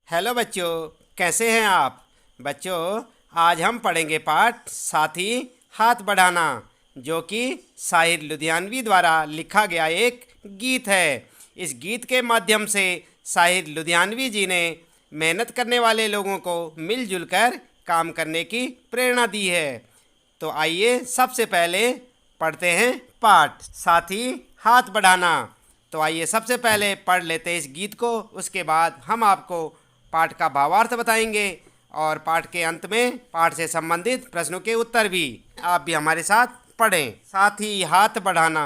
Hello बच्चों, कैसे हैं आप? बच्चों, आज हम पढ़ेंगे पाठ साथी हाथ बढ़ाना, जो कि साहिर लुधियानवी द्वारा लिखा गया एक गीत है। इस गीत के माध्यम से साहिर लुधियानवी जी ने मेहनत करने वाले लोगों को मिलजुल कर काम करने की प्रेरणा दी है। तो आइए सबसे पहले पढ़ते हैं पाठ साथी हाथ बढ़ाना। तो आइए सबसे पहले पढ़ लेते हैं इस गीत को, उसके बाद हम आपको पाठ का भावार्थ बताएंगे और पाठ के अंत में पाठ से संबंधित प्रश्नों के उत्तर भी। आप भी हमारे साथ पढ़ें। साथी हाथ बढ़ाना,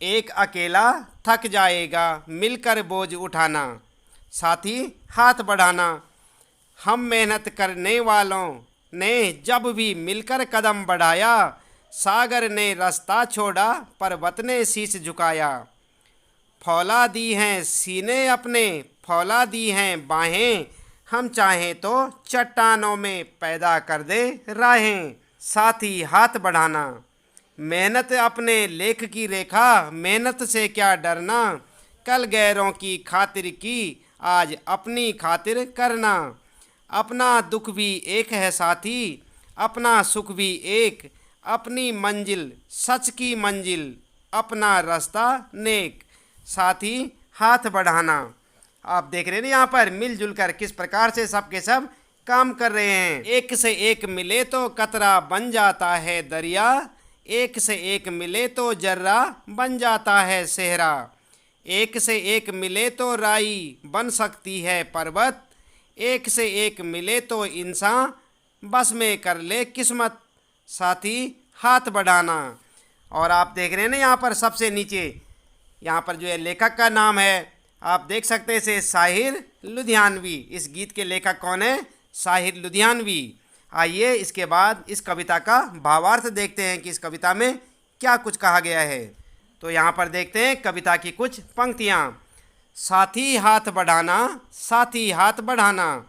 एक अकेला थक जाएगा मिलकर बोझ उठाना। साथी हाथ बढ़ाना, हम मेहनत करने वालों ने जब भी मिलकर कदम बढ़ाया, सागर ने रास्ता छोड़ा पर्वत ने शीश झुकाया। फौला दी हैं सीने अपने, फौला दी हैं बाहें, हम चाहें तो चट्टानों में पैदा कर दे राहें। साथी हाथ बढ़ाना, मेहनत अपने लेख की रेखा, मेहनत से क्या डरना, कल गैरों की खातिर की आज अपनी खातिर करना। अपना दुख भी एक है साथी, अपना सुख भी एक, अपनी मंजिल सच की मंजिल, अपना रास्ता नेक। साथी हाथ बढ़ाना। आप देख रहे हैं यहाँ पर मिलजुल कर किस प्रकार से सब के सब काम कर रहे हैं। एक से एक मिले तो कतरा बन जाता है दरिया, एक से एक मिले तो जर्रा बन जाता है सेहरा। एक से एक मिले तो राई बन सकती है पर्वत, एक से एक मिले तो इंसान बस में कर ले किस्मत। साथी हाथ बढ़ाना। और आप देख रहे हैं ना यहाँ पर सबसे नीचे यहाँ पर जो है लेखक का नाम है, आप देख सकते हैं इसे साहिर लुधियानवी। इस गीत के लेखक कौन है? साहिर लुधियानवी। आइए इसके बाद इस कविता का भावार्थ देखते हैं कि इस कविता में क्या कुछ कहा गया है। तो यहाँ पर देखते हैं कविता की कुछ पंक्तियाँ। साथी हाथ बढ़ाना, साथी हाथ बढ़ाना,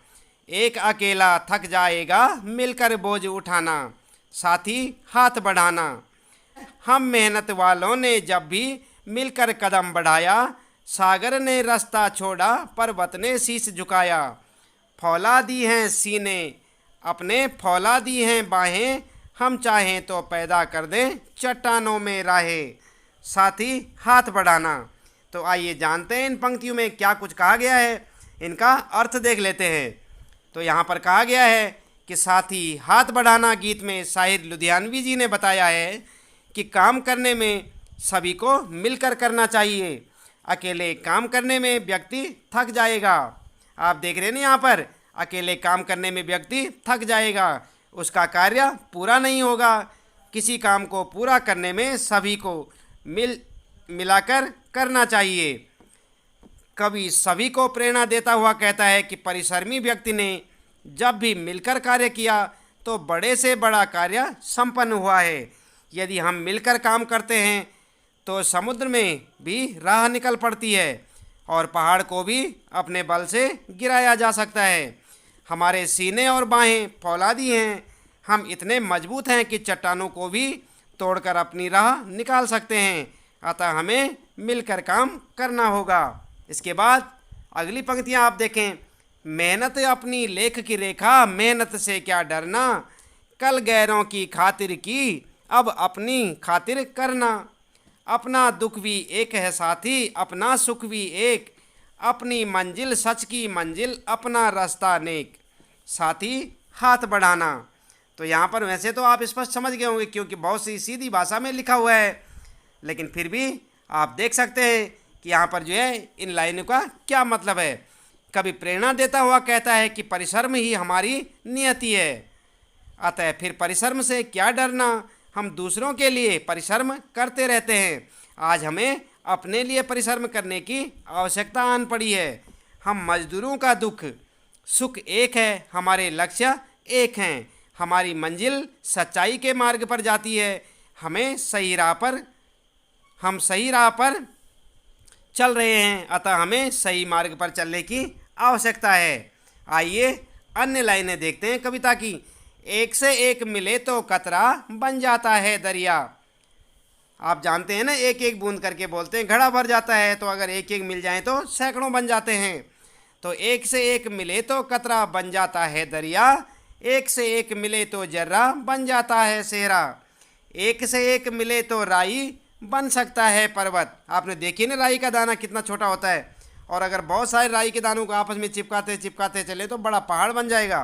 एक अकेला थक जाएगा मिलकर बोझ उठाना। साथी हाथ बढ़ाना, हम मेहनत वालों ने जब भी मिलकर कदम बढ़ाया, सागर ने रास्ता छोड़ा पर्वत ने शीश झुकाया। फौला दी हैं सीने अपने, फौला दी हैं बाहें, हम चाहें तो पैदा कर दें चट्टानों में राहें। साथी हाथ बढ़ाना। तो आइए जानते हैं इन पंक्तियों में क्या कुछ कहा गया है, इनका अर्थ देख लेते हैं। तो यहाँ पर कहा गया है कि साथी हाथ बढ़ाना गीत में साहिर लुधियानवी जी ने बताया है कि काम करने में सभी को मिलकर करना चाहिए। अकेले काम करने में व्यक्ति थक जाएगा। आप देख रहे हैं ना यहाँ पर, अकेले काम करने में व्यक्ति थक जाएगा, उसका कार्य पूरा नहीं होगा। किसी काम को पूरा करने में सभी को मिलाकर करना चाहिए। कवि सभी को प्रेरणा देता हुआ कहता है कि परिश्रमी व्यक्ति ने जब भी मिलकर कार्य किया तो बड़े से बड़ा कार्य संपन्न हुआ है। यदि हम मिलकर काम करते हैं तो समुद्र में भी राह निकल पड़ती है और पहाड़ को भी अपने बल से गिराया जा सकता है। हमारे सीने और बाहें फौलादी हैं, हम इतने मजबूत हैं कि चट्टानों को भी तोड़कर अपनी राह निकाल सकते हैं। अतः हमें मिलकर काम करना होगा। इसके बाद अगली पंक्तियाँ आप देखें। मेहनत अपनी लेख की रेखा, मेहनत से क्या डरना, कल गैरों की खातिर की अब अपनी खातिर करना। अपना दुख भी एक है साथी, अपना सुख भी एक, अपनी मंजिल सच की मंजिल, अपना रास्ता नेक। साथी हाथ बढ़ाना। तो यहाँ पर वैसे तो आप स्पष्ट समझ गए होंगे क्योंकि बहुत सी सीधी भाषा में लिखा हुआ है, लेकिन फिर भी आप देख सकते हैं कि यहाँ पर जो है इन लाइनों का क्या मतलब है। कभी प्रेरणा देता हुआ कहता है कि परिश्रम ही हमारी नियति है, अतः फिर परिश्रम से क्या डरना, हम दूसरों के लिए परिश्रम करते रहते हैं। आज हमें अपने लिए परिश्रम करने की आवश्यकता आन पड़ी है। हम मजदूरों का दुख सुख एक है, हमारे लक्ष्य एक हैं, हमारी मंजिल सच्चाई के मार्ग पर जाती है। हम सही राह पर चल रहे हैं, अतः हमें सही मार्ग पर चलने की आवश्यकता है। आइए अन्य लाइनें देखते हैं कविता की। एक से एक मिले तो कतरा बन जाता है दरिया। आप जानते हैं ना, एक एक बूंद करके बोलते हैं घड़ा भर जाता है, तो अगर एक एक मिल जाए तो सैकड़ों बन जाते हैं। तो एक से एक मिले तो कतरा बन जाता है दरिया, एक से एक मिले तो जर्रा बन जाता है सेहरा, एक से एक मिले तो राई बन सकता है पर्वत। आपने देखी ना राई का दाना कितना छोटा होता है, और अगर बहुत सारे राई के दानों को आपस में चिपकाते चिपकाते चले तो बड़ा पहाड़ बन जाएगा।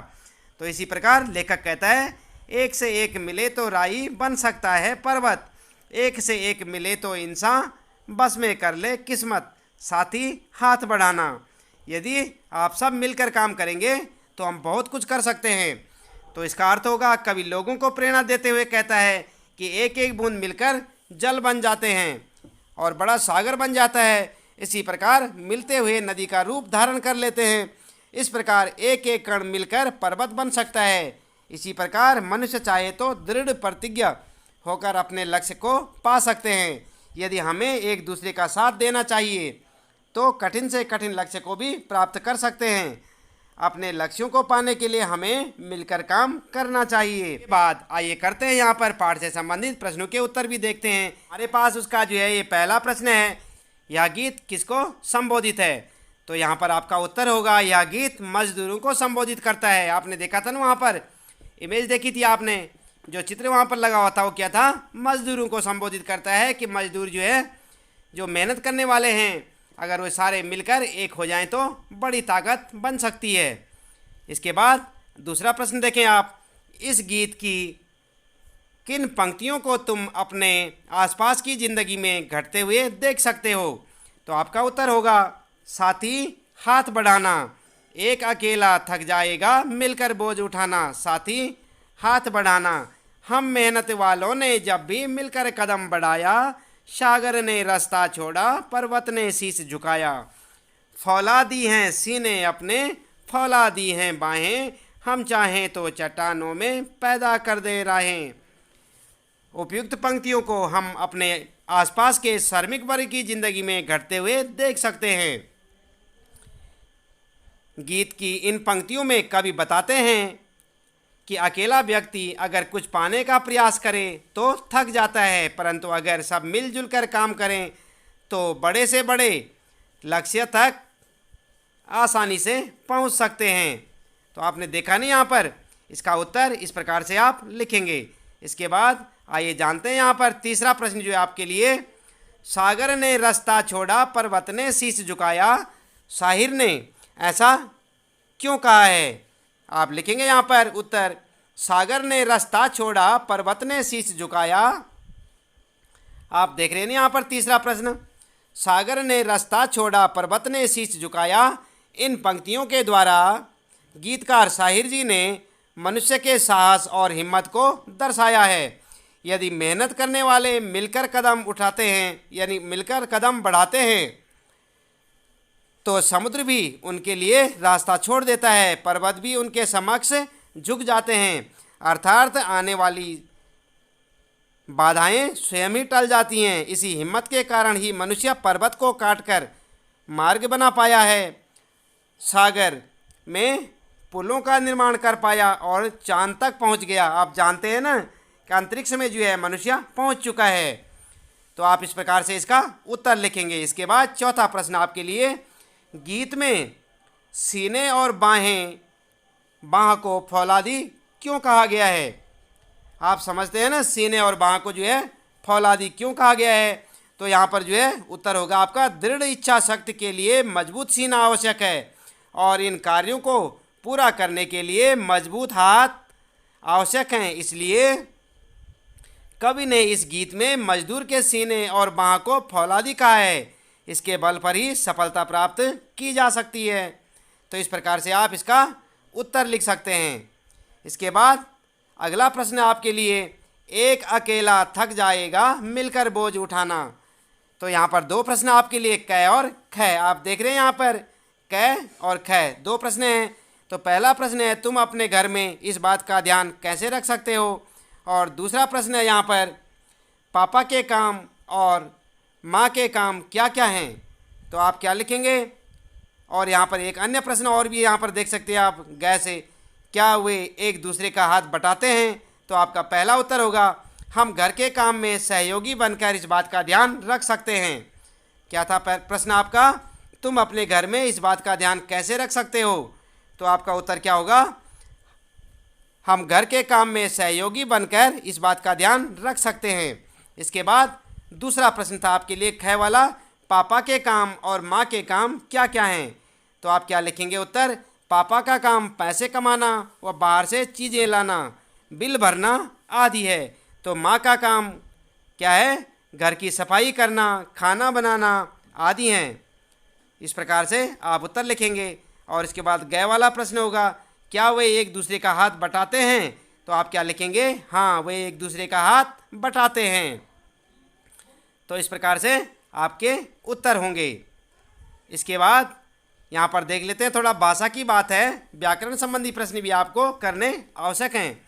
तो इसी प्रकार लेखक कहता है एक से एक मिले तो राई बन सकता है पर्वत, एक से एक मिले तो इंसान बस में कर ले किस्मत, साथी हाथ बढ़ाना। यदि आप सब मिलकर काम करेंगे तो हम बहुत कुछ कर सकते हैं। तो इसका अर्थ होगा, कवि लोगों को प्रेरणा देते हुए कहता है कि एक एक बूंद मिलकर जल बन जाते हैं और बड़ा सागर बन जाता है। इसी प्रकार मिलते हुए नदी का रूप धारण कर लेते हैं। इस प्रकार एक एक कण मिलकर पर्वत बन सकता है। इसी प्रकार मनुष्य चाहे तो दृढ़ प्रतिज्ञा होकर अपने लक्ष्य को पा सकते हैं। यदि हमें एक दूसरे का साथ देना चाहिए तो कठिन से कठिन लक्ष्य को भी प्राप्त कर सकते हैं। अपने लक्ष्यों को पाने के लिए हमें मिलकर काम करना चाहिए। बाद आइए करते हैं यहाँ पर पाठ से संबंधित प्रश्नों के उत्तर भी देखते हैं। हमारे पास उसका जो है ये पहला प्रश्न है, यह गीत किसको संबोधित है? तो यहाँ पर आपका उत्तर होगा, यह गीत मजदूरों को संबोधित करता है। आपने देखा था ना, वहाँ पर इमेज देखी थी आपने, जो चित्र वहाँ पर लगा हुआ था वो क्या था? मजदूरों को संबोधित करता है कि मजदूर जो है, जो मेहनत करने वाले हैं, अगर वे सारे मिलकर एक हो जाएं तो बड़ी ताकत बन सकती है। इसके बाद दूसरा प्रश्न देखें आप, इस गीत की किन पंक्तियों को तुम अपने आसपास की ज़िंदगी में घटते हुए देख सकते हो? तो आपका उत्तर होगा, साथी हाथ बढ़ाना, एक अकेला थक जाएगा मिलकर बोझ उठाना, साथी हाथ बढ़ाना, हम मेहनत वालों ने जब भी मिलकर कदम बढ़ाया, सागर ने रास्ता छोड़ा पर्वत ने शीश झुकाया, फौला दी हैं सीने अपने फौला दी हैं बाहें, हम चाहें तो चट्टानों में पैदा कर दे राहें। उपयुक्त पंक्तियों को हम अपने आसपास के श्रमिक वर्ग की जिंदगी में घटते हुए देख सकते हैं। गीत की इन पंक्तियों में कवि बताते हैं कि अकेला व्यक्ति अगर कुछ पाने का प्रयास करे तो थक जाता है, परंतु अगर सब मिलजुल कर काम करें तो बड़े से बड़े लक्ष्य तक आसानी से पहुंच सकते हैं। तो आपने देखा नहीं, यहाँ पर इसका उत्तर इस प्रकार से आप लिखेंगे। इसके बाद आइए जानते हैं यहाँ पर तीसरा प्रश्न जो है आपके लिए, सागर ने रास्ता छोड़ा पर्वत ने शीश झुकाया, शाहिर ने ऐसा क्यों कहा है? आप लिखेंगे यहाँ पर उत्तर, सागर ने रास्ता छोड़ा पर्वत ने शीश झुकाया। आप देख रहे हैं यहाँ पर तीसरा प्रश्न, सागर ने रास्ता छोड़ा पर्वत ने शीश झुकाया। इन पंक्तियों के द्वारा गीतकार शाहिर जी ने मनुष्य के साहस और हिम्मत को दर्शाया है। यदि मेहनत करने वाले मिलकर कदम उठाते हैं, यानी मिलकर कदम बढ़ाते हैं, तो समुद्र भी उनके लिए रास्ता छोड़ देता है, पर्वत भी उनके समक्ष झुक जाते हैं। अर्थात आने वाली बाधाएं स्वयं ही टल जाती हैं। इसी हिम्मत के कारण ही मनुष्य पर्वत को काटकर मार्ग बना पाया है, सागर में पुलों का निर्माण कर पाया और चांद तक पहुंच गया। आप जानते हैं ना कि अंतरिक्ष में जो है मनुष्य पहुंच चुका है। तो आप इस प्रकार से इसका उत्तर लिखेंगे। इसके बाद चौथा प्रश्न आपके लिए, गीत में सीने और बाहें, बाह को फौलादी क्यों कहा गया है? आप समझते हैं ना, सीने और बाह को जो है फौलादी क्यों कहा गया है? तो यहाँ पर जो है उत्तर होगा आपका, दृढ़ इच्छा शक्ति के लिए मजबूत सीना आवश्यक है और इन कार्यों को पूरा करने के लिए मजबूत हाथ आवश्यक हैं। इसलिए कवि ने इस गीत में मजदूर के सीने और बाह को फौलादी कहा है। इसके बल पर ही सफलता प्राप्त की जा सकती है। तो इस प्रकार से आप इसका उत्तर लिख सकते हैं। इसके बाद अगला प्रश्न आपके लिए, एक अकेला थक जाएगा मिलकर बोझ उठाना। तो यहाँ पर दो प्रश्न आपके लिए, क और ख। आप देख रहे हैं यहाँ पर क और ख दो प्रश्न हैं। तो पहला प्रश्न है, तुम अपने घर में इस बात का ध्यान कैसे रख सकते हो? और दूसरा प्रश्न है यहाँ पर, पापा के काम और माँ के काम क्या क्या हैं? तो आप क्या लिखेंगे? और यहाँ पर एक अन्य प्रश्न और भी यहाँ पर देख सकते हैं आप, गै से क्या वे एक दूसरे का हाथ बटाते हैं? तो आपका पहला उत्तर होगा, हम घर के काम में सहयोगी बनकर इस बात का ध्यान रख सकते हैं। क्या था प्रश्न आपका? तुम अपने घर में इस बात का ध्यान कैसे रख सकते हो? तो आपका उत्तर क्या होगा? हम घर के काम में सहयोगी बनकर इस बात का ध्यान रख सकते हैं। इसके बाद दूसरा प्रश्न था आपके लिए ख वाला, पापा के काम और माँ के काम क्या क्या हैं? तो आप क्या लिखेंगे उत्तर? पापा का काम पैसे कमाना व बाहर से चीज़ें लाना, बिल भरना आदि है। तो माँ का काम क्या है? घर की सफाई करना, खाना बनाना आदि हैं। इस प्रकार से आप उत्तर लिखेंगे। और इसके बाद गए वाला प्रश्न होगा, क्या वे एक दूसरे का हाथ बटाते हैं? तो आप क्या लिखेंगे? हाँ, वे एक दूसरे का हाथ बटाते हैं। तो इस प्रकार से आपके उत्तर होंगे। इसके बाद यहाँ पर देख लेते हैं, थोड़ा भाषा की बात है, व्याकरण संबंधी प्रश्न भी आपको करने आवश्यक हैं।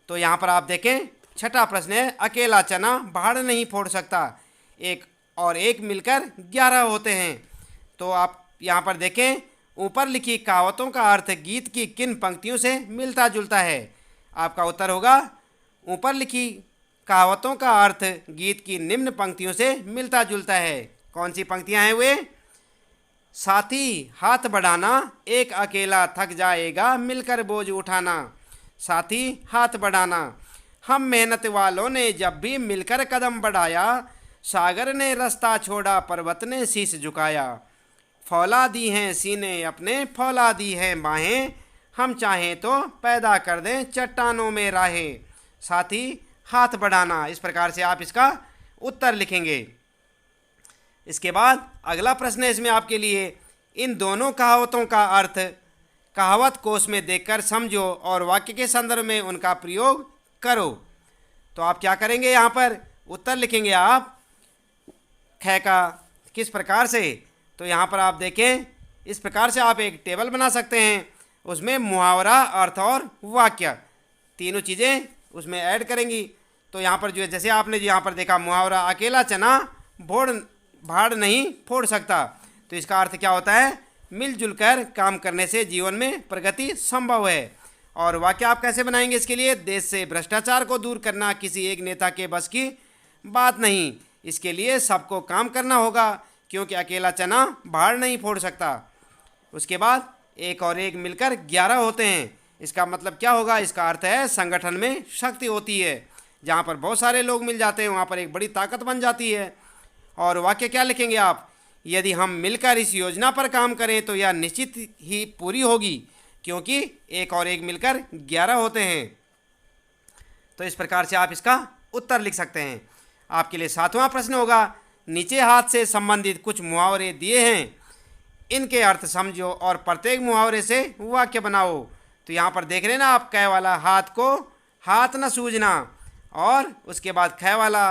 तो यहाँ पर आप देखें, छठा प्रश्न है, अकेला चना भाड़ नहीं फोड़ सकता, एक और एक मिलकर 11 होते हैं। तो आप यहाँ पर देखें, ऊपर लिखी कहावतों का अर्थ गीत की किन पंक्तियों से मिलता जुलता है? आपका उत्तर होगा, ऊपर लिखी कहावतों का अर्थ गीत की निम्न पंक्तियों से मिलता जुलता है। कौन सी पंक्तियां हैं वे? साथी हाथ बढ़ाना, एक अकेला थक जाएगा मिलकर बोझ उठाना। साथी हाथ बढ़ाना, हम मेहनत वालों ने जब भी मिलकर कदम बढ़ाया, सागर ने रास्ता छोड़ा पर्वत ने शीश झुकाया। फौला दी हैं सीने अपने, फौला दी हैं बाहें, हम चाहें तो पैदा कर दें चट्टानों में राहें। साथी हाथ बढ़ाना, इस प्रकार से आप इसका उत्तर लिखेंगे। इसके बाद अगला प्रश्न है इसमें आपके लिए, इन दोनों कहावतों का अर्थ कहावत कोश में देखकर समझो और वाक्य के संदर्भ में उनका प्रयोग करो। तो आप क्या करेंगे? यहाँ पर उत्तर लिखेंगे आप ख का किस प्रकार से? तो यहाँ पर आप देखें, इस प्रकार से आप एक टेबल बना सकते हैं, उसमें मुहावरा, अर्थ और वाक्य तीनों चीज़ें उसमें ऐड करेंगी। तो यहाँ पर जो है, जैसे आपने जो यहाँ पर देखा मुहावरा, अकेला चना भाड़ नहीं फोड़ सकता, तो इसका अर्थ क्या होता है? मिलजुल कर काम करने से जीवन में प्रगति संभव है। और वाक्य आप कैसे बनाएंगे इसके लिए? देश से भ्रष्टाचार को दूर करना किसी एक नेता के बस की बात नहीं, इसके लिए सबको काम करना होगा, क्योंकि अकेला चना भाड़ नहीं फोड़ सकता। उसके बाद एक और एक मिलकर 11 होते हैं, इसका मतलब क्या होगा? इसका अर्थ है संगठन में शक्ति होती है, जहाँ पर बहुत सारे लोग मिल जाते हैं वहाँ पर एक बड़ी ताकत बन जाती है। और वाक्य क्या लिखेंगे आप? यदि हम मिलकर इस योजना पर काम करें तो यह निश्चित ही पूरी होगी, क्योंकि एक और एक मिलकर 11 होते हैं। तो इस प्रकार से आप इसका उत्तर लिख सकते हैं। आपके लिए 7वां प्रश्न होगा, नीचे हाथ से संबंधित कुछ मुहावरे दिए हैं, इनके अर्थ समझो और प्रत्येक मुहावरे से वाक्य बनाओ। तो यहाँ पर देख रहे हैं ना आप, कै वाला हाथ को हाथ न सूझना, और उसके बाद ख वाला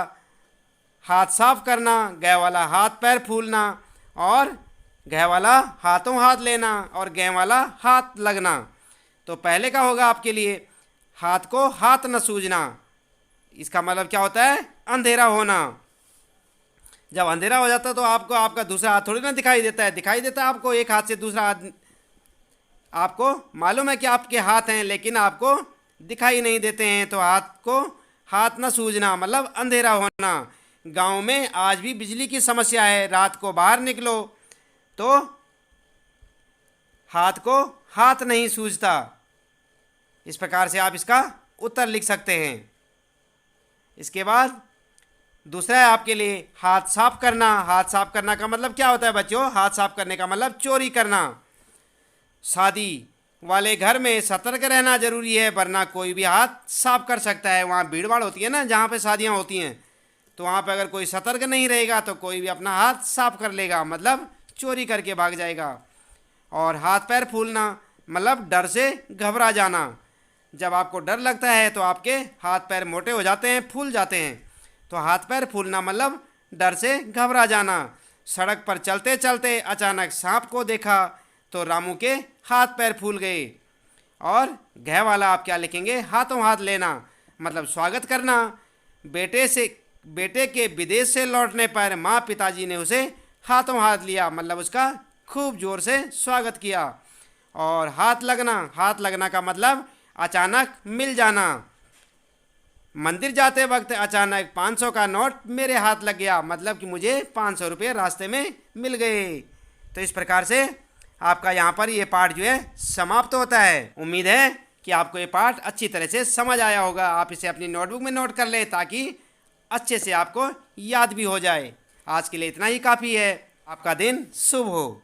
हाथ साफ करना, गै वाला हाथ पैर फूलना, और घ वाला हाथों हाथ लेना, और गै वाला हाथ लगना। तो पहले का होगा आपके लिए हाथ को हाथ न सूझना, इसका मतलब क्या होता है? अंधेरा होना। जब अंधेरा हो जाता है तो आपको आपका दूसरा हाथ थोड़ी ना दिखाई देता है, दिखाई देता है आपको एक हाथ से दूसरा हाथ, आपको मालूम है कि आपके हाथ हैं लेकिन आपको दिखाई नहीं देते हैं। तो हाथ को हाथ न सूझना मतलब अंधेरा होना। गांव में आज भी बिजली की समस्या है, रात को बाहर निकलो तो हाथ को हाथ नहीं सूझता। इस प्रकार से आप इसका उत्तर लिख सकते हैं। इसके बाद दूसरा है आपके लिए हाथ साफ करना। हाथ साफ करना का मतलब क्या होता है बच्चों? हाथ साफ करने का मतलब चोरी करना। शादी वाले घर में सतर्क रहना जरूरी है, वरना कोई भी हाथ साफ कर सकता है। वहाँ भीड़ भाड़ होती है ना, जहाँ पे शादियाँ होती हैं, तो वहाँ पे अगर कोई सतर्क नहीं रहेगा तो कोई भी अपना हाथ साफ कर लेगा, मतलब चोरी करके भाग जाएगा। और हाथ पैर फूलना मतलब डर से घबरा जाना। जब आपको डर लगता है तो आपके हाथ पैर मोटे हो जाते हैं, फूल जाते हैं। तो हाथ पैर फूलना मतलब डर से घबरा जाना। सड़क पर चलते चलते अचानक सांप को देखा तो रामू के हाथ पैर फूल गए। और घ वाला आप क्या लिखेंगे? हाथों हाथ लेना मतलब स्वागत करना। बेटे के विदेश से लौटने पर माँ पिताजी ने उसे हाथों हाथ लिया मतलब उसका खूब जोर से स्वागत किया। और हाथ लगना का मतलब अचानक मिल जाना। मंदिर जाते वक्त अचानक 500 का नोट मेरे हाथ लग गया, मतलब कि मुझे 500 रुपये रास्ते में मिल गए। तो इस प्रकार से आपका यहाँ पर ये पाठ जो है समाप्त होता है। उम्मीद है कि आपको ये पाठ अच्छी तरह से समझ आया होगा। आप इसे अपनी नोटबुक में नोट कर लें ताकि अच्छे से आपको याद भी हो जाए। आज के लिए इतना ही काफ़ी है। आपका दिन शुभ हो।